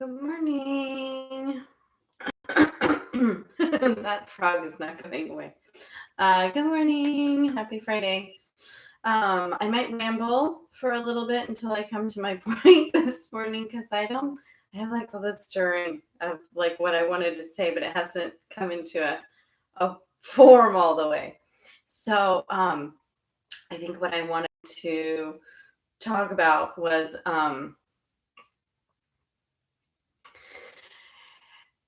Good morning. That frog is not going away. Good morning. Happy Friday. I might ramble for a little bit until I come to my point this morning because I have like all this stirring of like what I wanted to say, but it hasn't come into a form all the way. So I think what I wanted to talk about was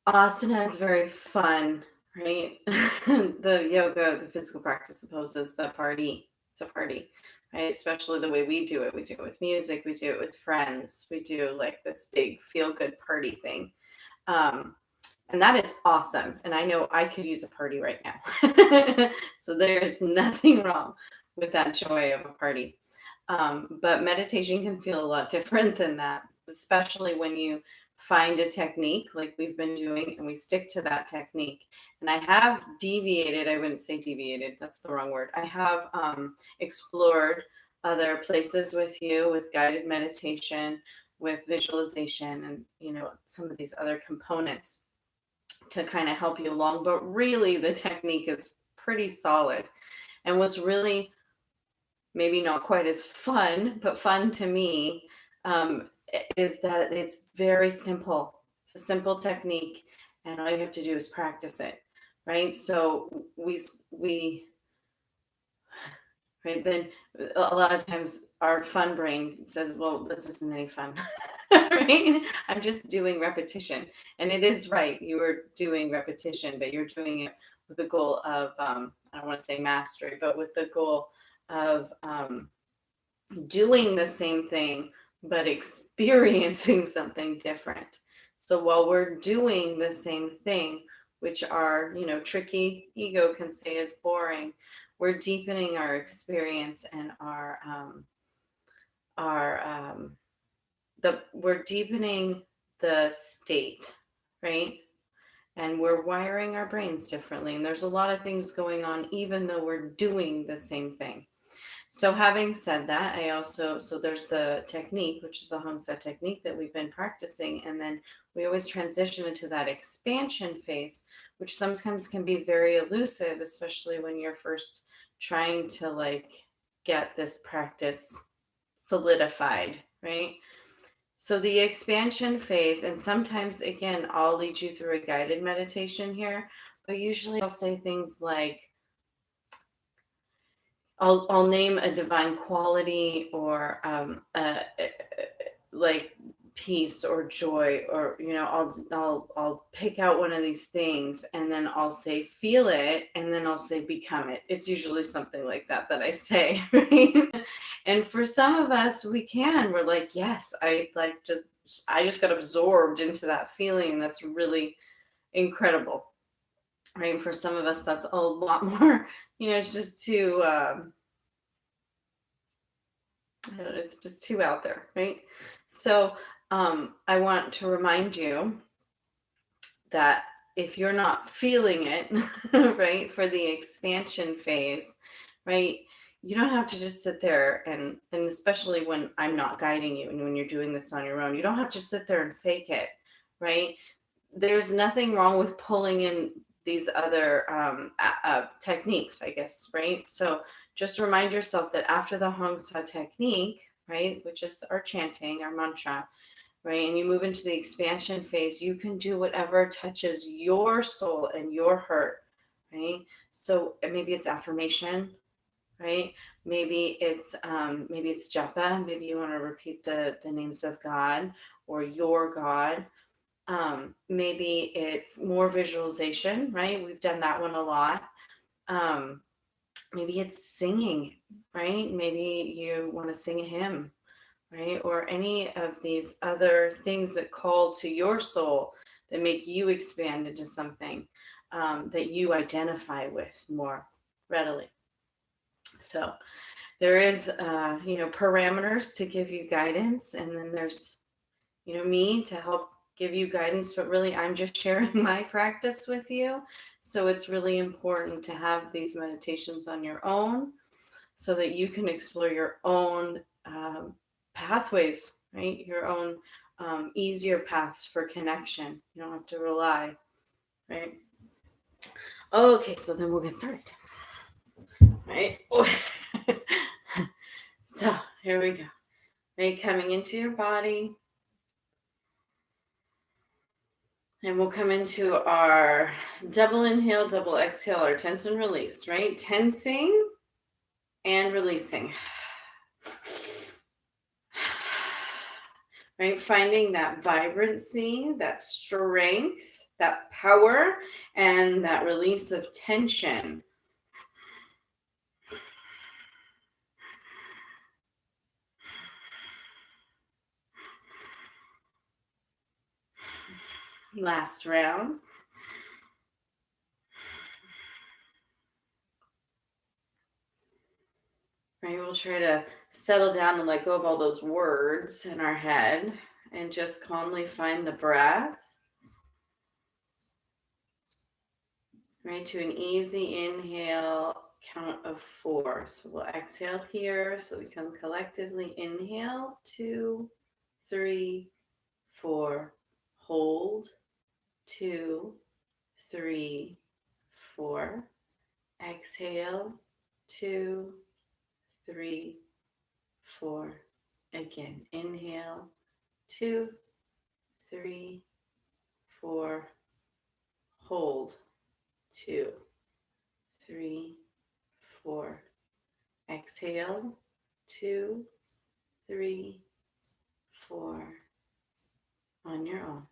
asana is very fun, right? The yoga, the physical practice supposes the party. It's a party, right? Especially the way we do it. We do it with music, we do it with friends, we do like this big feel good party thing. Um, and that is awesome. And I know I could use a party right now. So there is nothing wrong with that joy of a party. But meditation can feel a lot different than that, especially when you find a technique like we've been doing and we stick to that technique. And I have deviated, I wouldn't say deviated, that's the wrong word. I have explored other places with you with guided meditation, with visualization, and some of these other components to kind of help you along. But really, the technique is pretty solid. And what's really maybe not quite as fun, but fun to me, is that it's very simple. It's a simple technique, and all you have to do is practice it, right? So we right then a lot of times our fun brain says, "Well, this isn't any fun." Right? I'm just doing repetition, and it is right. You are doing repetition, but you're doing it with the goal of I don't want to say mastery, but with the goal of doing the same thing but experiencing something different. So while we're doing the same thing, which our tricky ego can say is boring, we're deepening our experience and our we're deepening the state, right? And we're wiring our brains differently, and there's a lot of things going on even though we're doing the same thing. So having said that, so there's the technique, which is the Hong Sa technique that we've been practicing. And then we always transition into that expansion phase, which sometimes can be very elusive, especially when you're first trying to like get this practice solidified, right? So the expansion phase, and sometimes again, I'll lead you through a guided meditation here, but usually I'll say things like, I'll name a divine quality or like peace or joy, or I'll pick out one of these things, and then I'll say feel it, and then I'll say become it. It's usually something like that I say, right? And for some of us, we're like, yes, I just got absorbed into that feeling. That's really incredible, right? For some of us, that's a lot more. It's just too. It's just too out there, right? So I want to remind you that if you're not feeling it, right, for the expansion phase, right, you don't have to just sit there and especially when I'm not guiding you and when you're doing this on your own, you don't have to sit there and fake it, right? There's nothing wrong with pulling in these other techniques, I guess, right? So just remind yourself that after the Hong Sa technique, right, which is our chanting, our mantra, right, and you move into the expansion phase, you can do whatever touches your soul and your heart, right? So maybe it's affirmation, right? Maybe it's japa. Maybe you want to repeat the names of God or your God. Maybe it's more visualization, right? We've done that one a lot. Maybe it's singing, right? Maybe you want to sing a hymn, right? Or any of these other things that call to your soul that make you expand into something that you identify with more readily. So there is, parameters to give you guidance, and then there's, me to help give you guidance, but really I'm just sharing my practice with you. So it's really important to have these meditations on your own so that you can explore your own pathways, right? Your own easier paths for connection. You don't have to rely, right? Okay, so then we'll get started, right? So here we go. Right, coming into your body. And we'll come into our double inhale, double exhale, our tense and release, right? Tensing and releasing. Right? Finding that vibrancy, that strength, that power, and that release of tension. Last round. Right, we'll try to settle down and let go of all those words in our head and just calmly find the breath. Right, to an easy inhale, count of 4. So we'll exhale here. So we come collectively inhale, 2, 3, 4. Hold, 2, 3, 4. Exhale, 2, 3, 4. Again, inhale, 2, 3, 4. Hold, 2, 3, 4. Exhale, 2, 3, 4. On your own.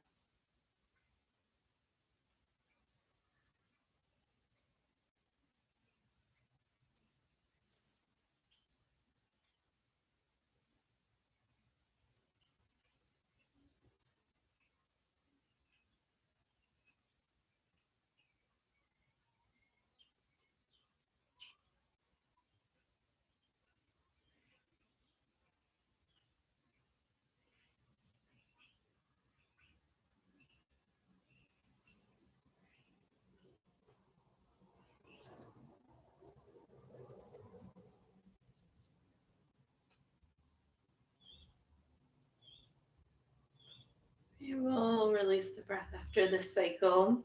We will release the breath after this cycle.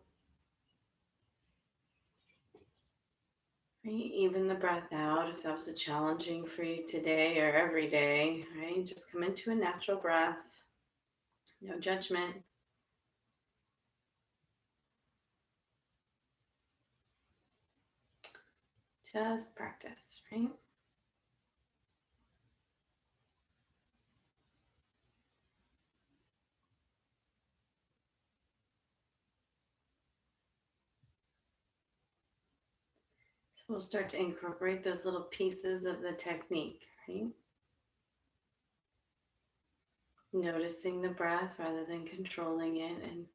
Right? Even the breath out, if that was a challenging for you today or every day, right? Just come into a natural breath. No judgment. Just practice, right? So we'll start to incorporate those little pieces of the technique, right? Noticing the breath rather than controlling it, and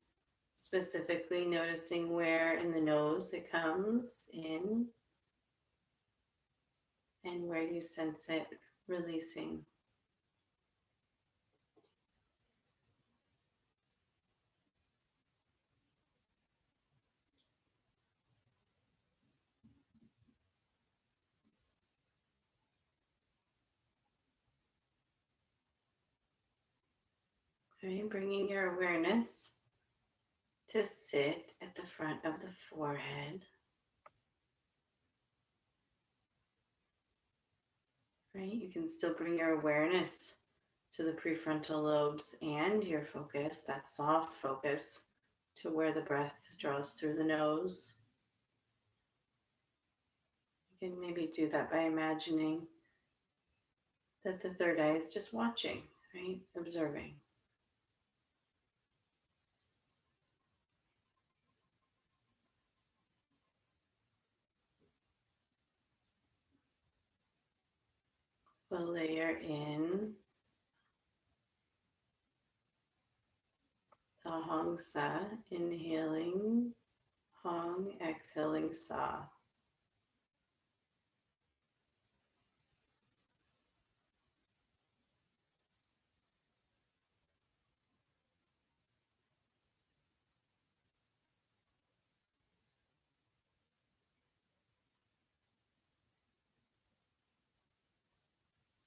specifically noticing where in the nose it comes in and where you sense it releasing. Okay, bringing your awareness to sit at the front of the forehead. Right, you can still bring your awareness to the prefrontal lobes and your focus, that soft focus, to where the breath draws through the nose. You can maybe do that by imagining that the third eye is just watching, right? Observing. We'll layer in the Hong Sa, inhaling Hong, exhaling Sa.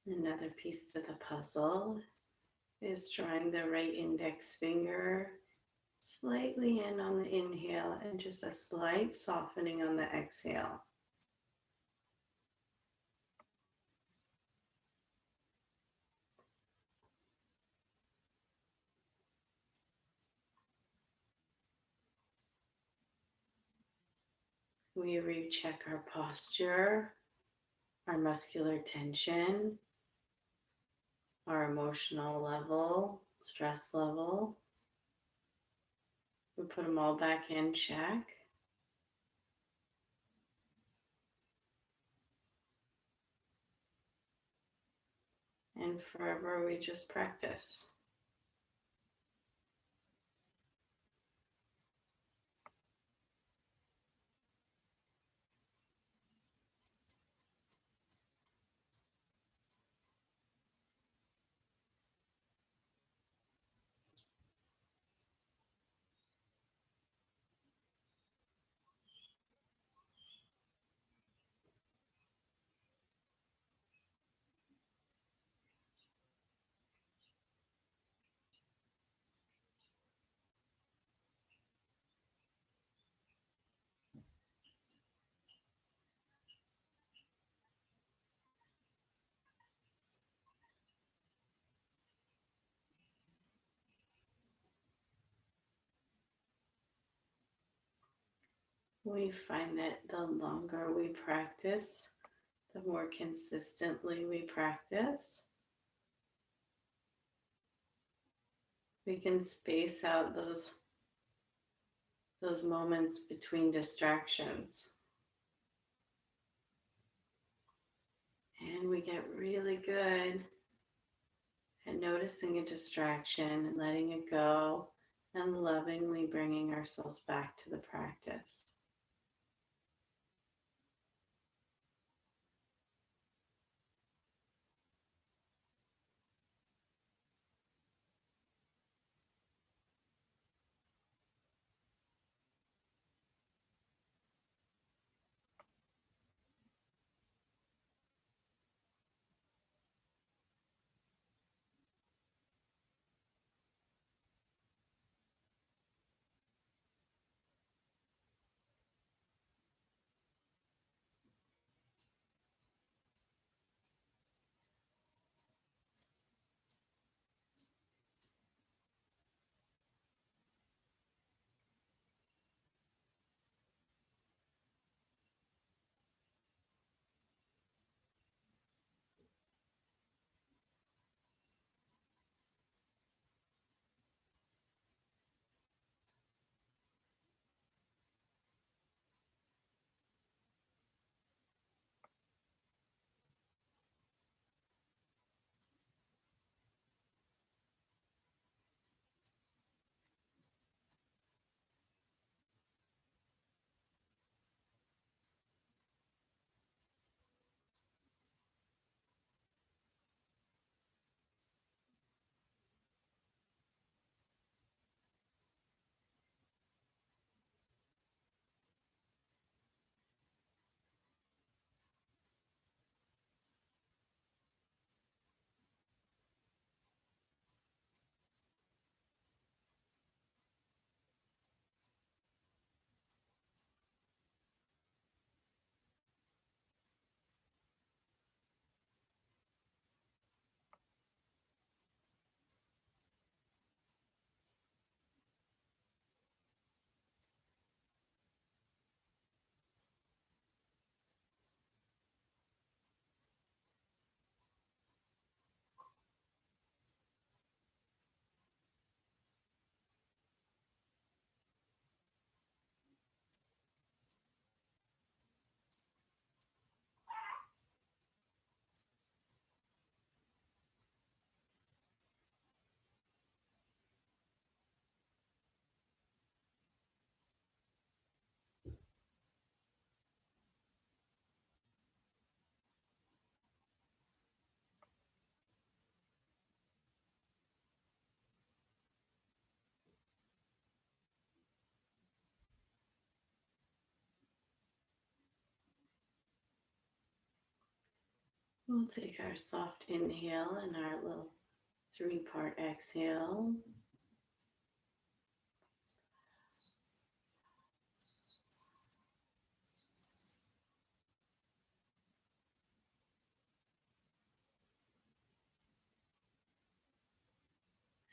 Another piece to the puzzle is drawing the right index finger slightly in on the inhale and just a slight softening on the exhale. We recheck our posture, our muscular tension, our emotional level, stress level. We put them all back in check. And forever we just practice. We find that the longer we practice, the more consistently we practice, we can space out those moments between distractions. And we get really good at noticing a distraction and letting it go and lovingly bringing ourselves back to the practice. We'll take our soft inhale and our little 3-part exhale.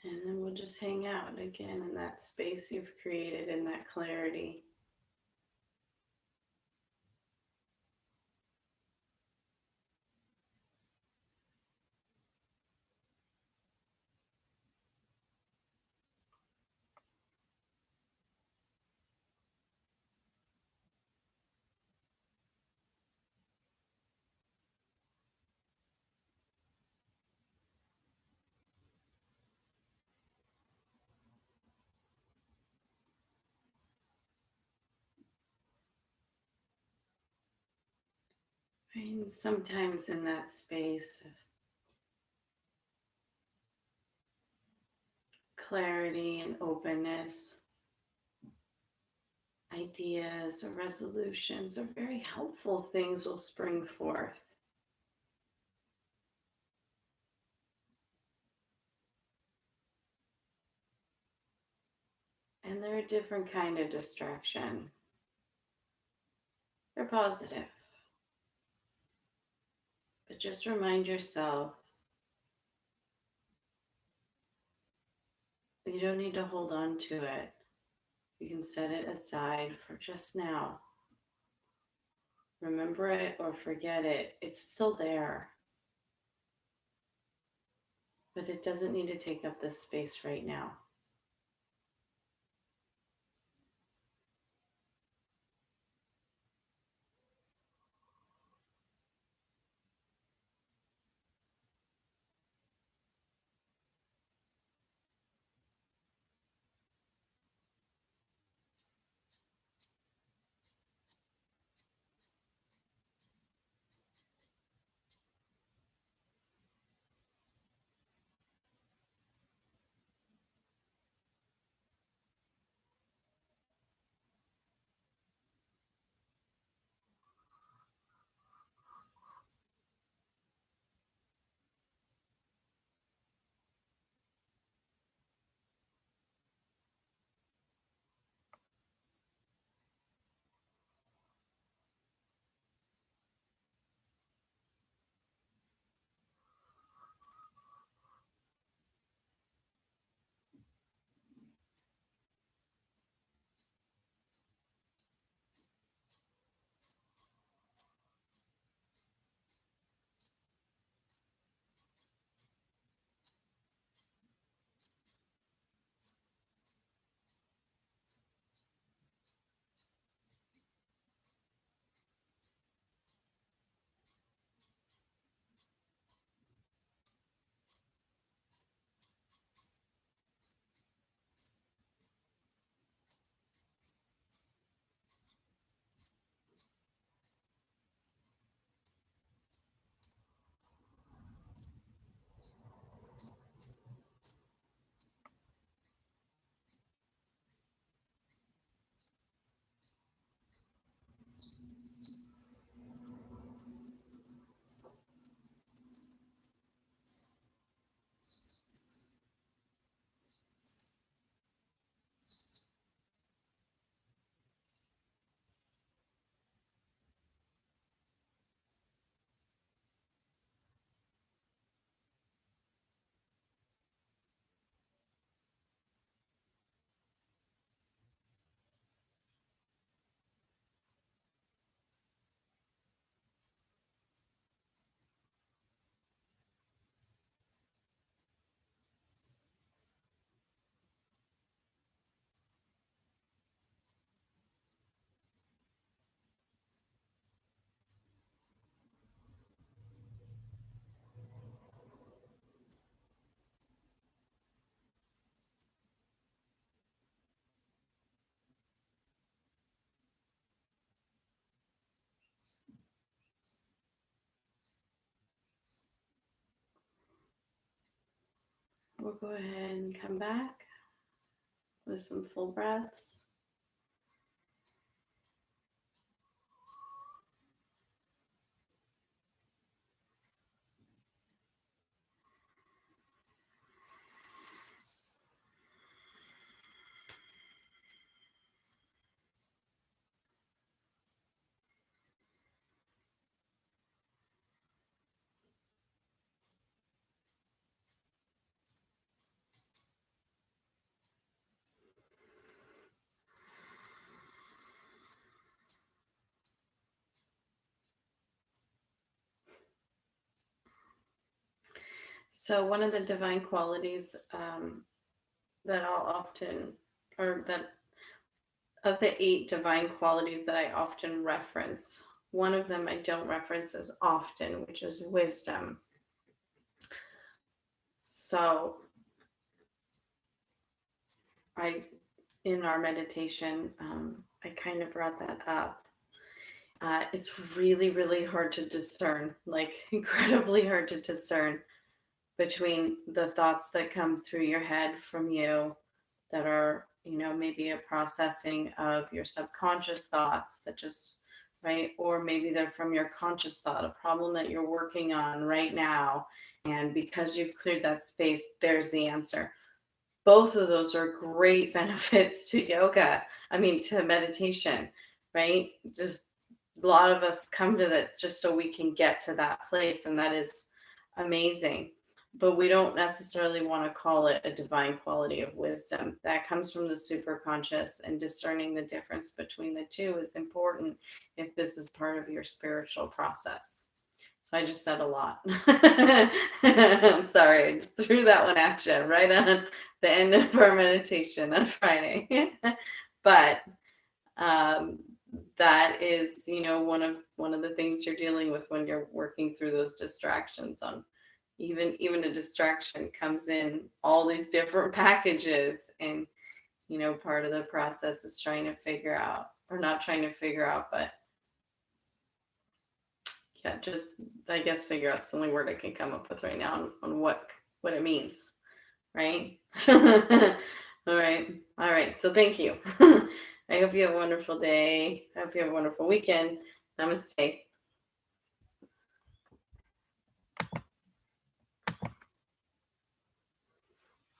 And then we'll just hang out again in that space you've created, in that clarity. And sometimes in that space of clarity and openness, ideas or resolutions or very helpful things will spring forth. And they're a different kind of distraction. They're positive. But just remind yourself that you don't need to hold on to it. You can set it aside for just now. Remember it or forget it. It's still there. But it doesn't need to take up this space right now. We'll go ahead and come back with some full breaths. So one of the divine qualities that I'll often, or that of the 8 divine qualities that I often reference, one of them I don't reference as often, which is wisdom. So I, in our meditation, I kind of brought that up. It's really, really hard to discern, like incredibly hard to discern between the thoughts that come through your head from you that are, maybe a processing of your subconscious thoughts that just, right? Or maybe they're from your conscious thought, a problem that you're working on right now. And because you've cleared that space, there's the answer. Both of those are great benefits to yoga. I mean, to meditation, right? Just a lot of us come to that just so we can get to that place. And that is amazing. But we don't necessarily want to call it a divine quality of wisdom. That comes from the superconscious, and discerning the difference between the two is important if this is part of your spiritual process. So I just said a lot. I'm sorry, I just threw that one at you right on the end of our meditation on Friday. But that is, one of the things you're dealing with when you're working through those distractions. On even a distraction comes in all these different packages, and part of the process is trying to figure out, or not trying to figure out, but yeah, just I guess figure out. It's the only word I can come up with right now on what it means, right? All right. So thank you. I hope you have a wonderful day. I hope you have a wonderful weekend. Namaste.